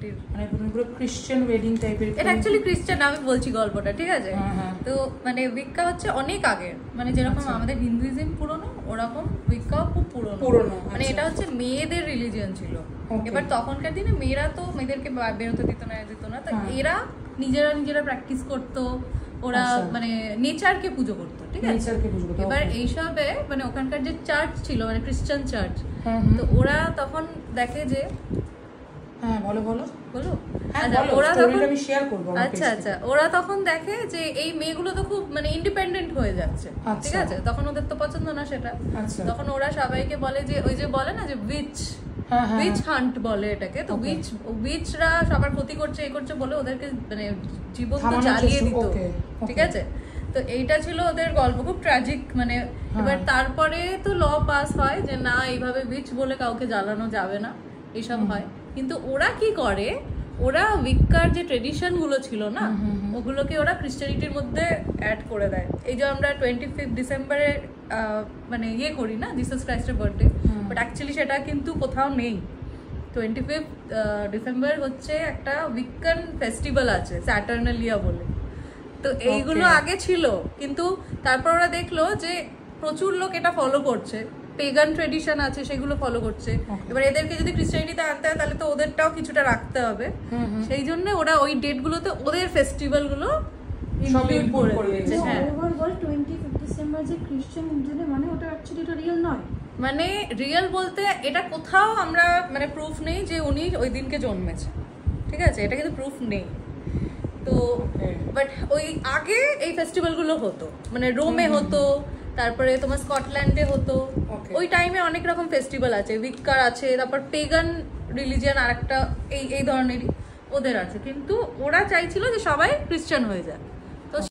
পার্টির, মানে পুরো ক্রিশ্চিয়ান ওয়েডিং টাইপের। এটা অ্যাকচুয়ালি ক্রিশ্চিয়ান, আমি বলছি গল্পটা, ঠিক আছে? তো মানে উইক্কা হচ্ছে অনেক আগে, মানে যেরকম আমাদের হিন্দুইজম পুরনো ওরকম উইক্কাও খুব পুরনো। মানে এটা হচ্ছে মেয়েদের রিলিজিয়ন ছিল। এবার তখনকার দিনে মেয়েরা তো মেয়েদেরকে বেরোতে দিত না, তো এরা নিজেরা প্র্যাকটিস করতো, ওরা মানে নেচারকে পুজো করতো, ঠিক আছে? এবার এইসবে মানে ওখানকার যে চার্চ ছিল, মানে ক্রিশ্চিয়ান চার্চ, তো ওরা তখন দেখে যে ওরা তখন দেখে যে এই মেয়েগুলো তো খুব মানে ইন্ডিপেন্ডেন্ট হয়ে যাচ্ছে, ঠিক আছে? তখন ওদের তো পছন্দ না সেটা, তখন ওরা সবাইকে বলে যে ওই যে বলে না যে উইচ হান্ট বলে এটাকে, তো উইচরা সবার ক্ষতি করছে এই করছে বলে ওদেরকে মানে জীবন্ত জ্বালিয়ে দিত, ঠিক আছে? তো এইটা ছিল ওদের গল্প, খুব ট্র্যাজিক। মানে এবার তারপরে তো ল পাস হয় যে না এইভাবে উইচ বলে কাউকে জ্বালানো যাবে না, এইসব হয়। কিন্তু ওরা কি করে, ওরা উইক্কার যে ট্রেডিশন গুলো ছিল না, ওগুলোকে ওরা ক্রিশ্চিয়ানিটির মধ্যে অ্যাড করে দেয়। এই যে আমরা 25 ডিসেম্বরে মানে ইয়ে করি না, জিসাস ক্রাইস্টের বার্থডে, বাট অ্যাকচুয়ালি সেটা কিন্তু কোথাও নেই। 25 ডিসেম্বর হচ্ছে একটা উইক্কান ফেস্টিভ্যাল আছে, স্যাটার্নালিয়া বলে। তো এইগুলো আগে ছিল, কিন্তু তারপর ওরা দেখলো যে প্রচুর লোক এটা ফলো করছে, পেগান ট্রেডিশন আছে সেগুলো ফলো করছে। এবার এদেরকে যদি ক্রিশ্চিয়ানিটিতে আনতে হয় তাহলে তো ওদেরটাও কিছুটা রাখতে হবে, সেই জন্য ওরা ওই ডেট গুলোতে ওদের ফেস্টিভ্যাল গুলো ইনক্লুড করে দিয়েছে। হ্যাঁ, 25 ডিসেম্বর যে ক্রিশ্চিয়ান হিন্দুদের মানে ওটা অ্যাকচুয়ালি এটা রিয়েল নয়। মানে রিয়েল বলতে এটা কোথাও আমরা মানে প্রুফ নেই যে উনি ওই দিনকে জন্মেছে, ঠিক আছে? এটা কিন্তু প্রুফ নেই। তো বাট ওই আগে এই ফেস্টিভ্যাল গুলো হতো, মানে রোমে হতো, তারপরে তোমার স্কটল্যান্ডে হতো। ওই টাইমে অনেক রকম ফেস্টিভ্যাল আছে, উইক্কার আছে, তারপর পেগান রিলিজিয়ান আর একটা এই ধরনেরই ওদের আছে, কিন্তু ওরা চাইছিল যে সবাই ক্রিশ্চিয়ান হয়ে যায়।